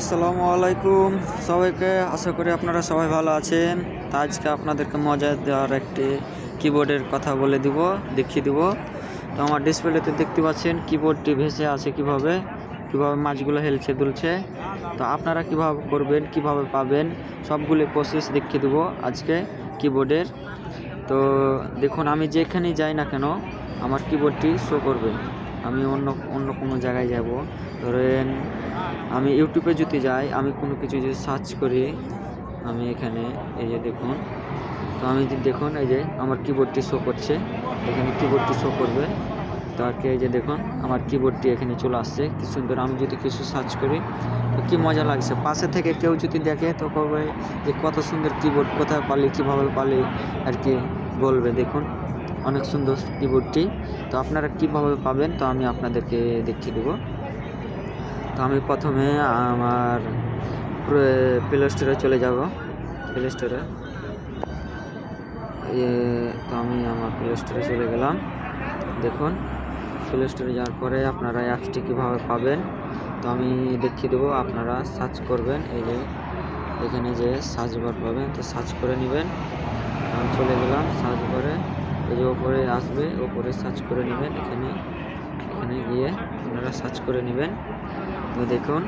আসসালামু আলাইকুম সবাইকে, আশা করি আপনারা সবাই ভালো আছেন। তা আজকে আপনাদেরকে মজা দেওয়ার একটি কিবোর্ডের কথা বলে দেখিয়ে দিব। তো আমার ডিসপ্লেতে দেখতে পাচ্ছেন কিবোর্ডটি ভেসে আছে কিভাবে মাছগুলো হেলছে দুলছে। তো আপনারা কিভাবে করবেন, কিভাবে পাবেন, সবগুলো প্রসেস দেখিয়ে দেব আজকে কিবোর্ডের। তো দেখুন, আমি যেখানেই যাই না কেন আমার কিবোর্ডটি শো করবে। আমি অন্য কোনো জায়গায় যাব, ধরেন আমি ইউটিউবে যদি যাই, আমি কোনো কিছু যদি সার্চ করি, আমি এখানে এই যে দেখুন, তো আমি যদি দেখুন এই যে আমার কিবোর্ডটি শো করছে, এখানে কিবোর্ডটি শো করবে। তো আর কি এই যে দেখুন আমার কিবোর্ডটি এখানে চলে আসছে, কি সুন্দর। আমি যদি কিছু সার্চ করি তো কী মজা লাগছে। পাশে থেকে কেউ যদি দেখে তো কবে যে কত সুন্দর কিবোর্ড, কোথায় পালি, কীভাবে পালি আর কি বলবে। দেখুন অনেক সুন্দর কিবোর্ডটি। তো আপনারা কীভাবে পাবেন তো আমি আপনাদেরকে দেখিয়ে দেবো। তো আমি প্রথমে আমার প্লে স্টোরে চলে যাব। প্লে স্টোরে তো আমি আমার প্লে স্টোরে চলে গেলাম। দেখুন প্লে স্টোরে যাওয়ার পরে আপনারা অ্যাপসটি কীভাবে পাবেন তো আমি দেখিয়ে দেবো। আপনারা সার্চ করবেন, এই যে এখানে যে সার্চ বার পাবেন, তো সার্চ করে নেবেন। আমি চলে গেলাম সার্চ করে, এই যে ওপরে আসবে, ওপরে সার্চ করে নেবেন। এখানে গিয়ে আপনারা সার্চ করে নেবেন। তো দেখুন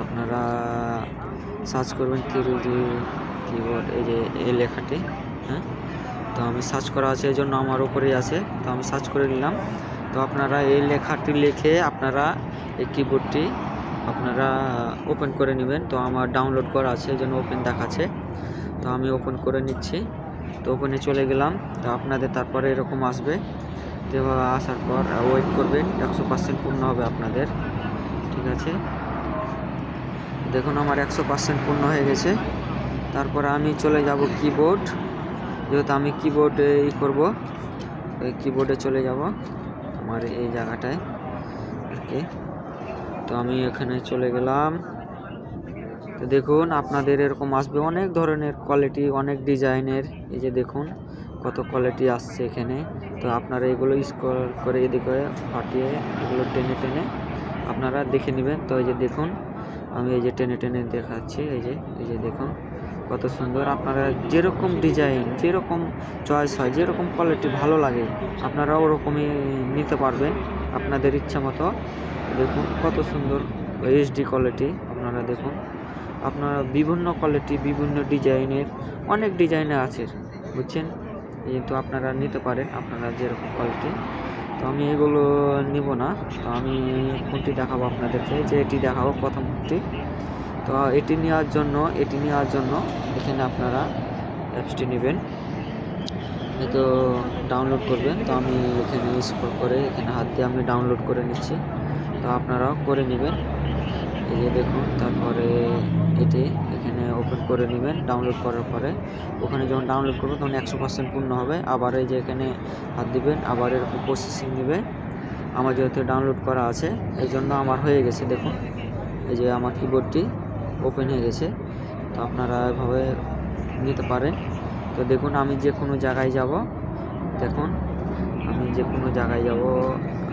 আপনারা সার্চ করবেন কিবোর্ড, এই যে এই লেখাটি, হ্যাঁ। তো আমি সার্চ করা আছে, এই জন্য আমার উপরেই আছে, তো আমি সার্চ করে নিলাম। তো আপনারা এই লেখাটি লিখে আপনারা এই কিবোর্ডটি আপনারা ওপেন করে নেবেন। তো আমার ডাউনলোড করা আছে, এই জন্য ওপেন দেখাচ্ছে। তো আমি ওপেন করে নিচ্ছি। তো ওপেনে চলে গেলাম। তো আপনাদের তারপরে এরকম আসবে। তো এভাবে আসার পর ওয়েট করবেন, 100% পূর্ণ হবে আপনাদের, ঠিক আছে। দেখুন আমার 100% পূর্ণ হয়ে গেছে। তারপরে আমি চলে যাব কিবোর্ড, যেহেতু আমি কিবোর্ডে করব, ওই কিবোর্ডে চলে যাব আমার এই জায়গাটায় আর কি। তো আমি এখানে চলে গেলাম। তো দেখুন আপনাদের এরকম আসবে, অনেক ধরনের কোয়ালিটি, অনেক ডিজাইনের। এই যে দেখুন কত কোয়ালিটি আসছে এখানে। তো আপনারা এগুলো স্ক্রল করে এদিকে ফাটিয়ে এগুলো টেনে আপনারা দেখে নেবেন। তো এই যে দেখুন আমি এই যে টেনে দেখাচ্ছি, এই যে দেখুন কত সুন্দর। আপনারা যেরকম ডিজাইন, যেরকম চয়েস হয়, যেরকম কোয়ালিটি ভালো লাগে আপনারা ওরকমই নিতে পারবেন আপনাদের ইচ্ছা মতো। দেখুন কত সুন্দর এইচডি কোয়ালিটি। আপনারা দেখুন, আপনারা বিভিন্ন কোয়ালিটি, বিভিন্ন ডিজাইনের, অনেক ডিজাইনের আছে বুঝছেন, কিন্তু আপনারা নিতে পারেন আপনারা যেরকম কোয়ালিটি। তো আমি এগুলো নিব না, তো আমি কোনটি দেখাবো আপনাদেরকে, যে এটি দেখাবো প্রথমটি। তো এটি নেওয়ার জন্য এখানে আপনারা অ্যাপসটি নেবেন, তো ডাউনলোড করবেন। তো আমি এখানে স্ক্রল করে এখানে হাত দিয়ে আমি ডাউনলোড করে নিচ্ছি। তো আপনারাও করে নেবেন। এই যে দেখুন, তারপরে এটি এখানে ওপেন করে নেবেন। ডাউনলোড করার পরে ওখানে যখন ডাউনলোড করবেন তখন 100% পূর্ণ হবে। আবার এই যে এখানে হাত দিবেন, আবার এরকম প্রসেসিং নেবে। আমার যেহেতু ডাউনলোড করা আছে এই জন্য আমার হয়ে গেছে। দেখুন এই যে আমার কিবোর্ডটি ওপেন হয়ে গেছে। তো আপনারা এভাবে নিতে পারেন। তো দেখুন আমি যে কোনো জায়গায় যাব, দেখুন আমি যে কোনো জায়গায় যাব,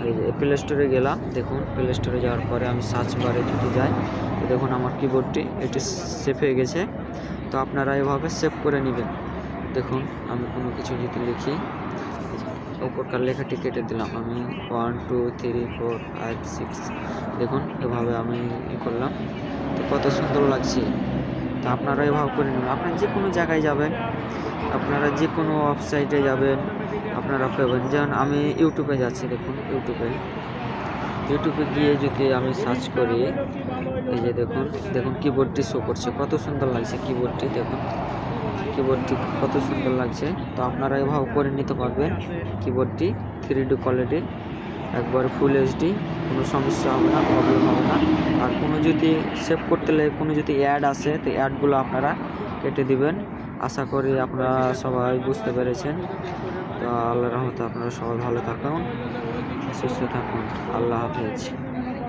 এই যে প্লে স্টোরে গেলাম। দেখুন প্লে স্টোরে যাওয়ার পরে আমি সার্চ বারে যদি যাই, তো দেখুন আমার কিবোর্ডটি এটি সেভ হয়ে গেছে। তো আপনারা এভাবে সেভ করে নেবেন। দেখুন আমি কোনো কিছু যদি লিখি, ওপরকার লেখাটি কেটে দিলাম, আমি 1 2 3 4 5 6, দেখুন এভাবে আমি করলাম। তো কত সুন্দর লাগছে। তো আপনারা এভাবে করে নেবেন। আপনারা যে কোনো জায়গায় যাবেন, আপনারা যে কোনো ওয়েবসাইটে যাবেন আপনারা পাবেন। যেমন আমি ইউটিউবে যাচ্ছি, দেখুন ইউটিউবে গিয়ে যদি আমি সার্চ করি, এই যে দেখুন কিবোর্ডটি শো করছে, কত সুন্দর লাগছে কিবোর্ডটি। দেখুন কিবোর্ডটি কত সুন্দর লাগছে। তো আপনারা এভাবে করে নিতে পারবেন কিবোর্ডটি 3D কোয়ালিটি, একবার ফুল এইচডি, কোনো সমস্যা হবে না, প্রবলেম হবে না। আর কোনো যদি সেভ করতে হলে কোনো যদি অ্যাড আসে তো অ্যাডগুলো আপনারা কেটে দিবেন। আশা করি আপনারা সবাই বুঝতে পেরেছেন। তো আল্লাহর রহমতে আপনারা সবাই ভালো থাকুন, সুস্থ থাকুন। আল্লাহ হাফেজ।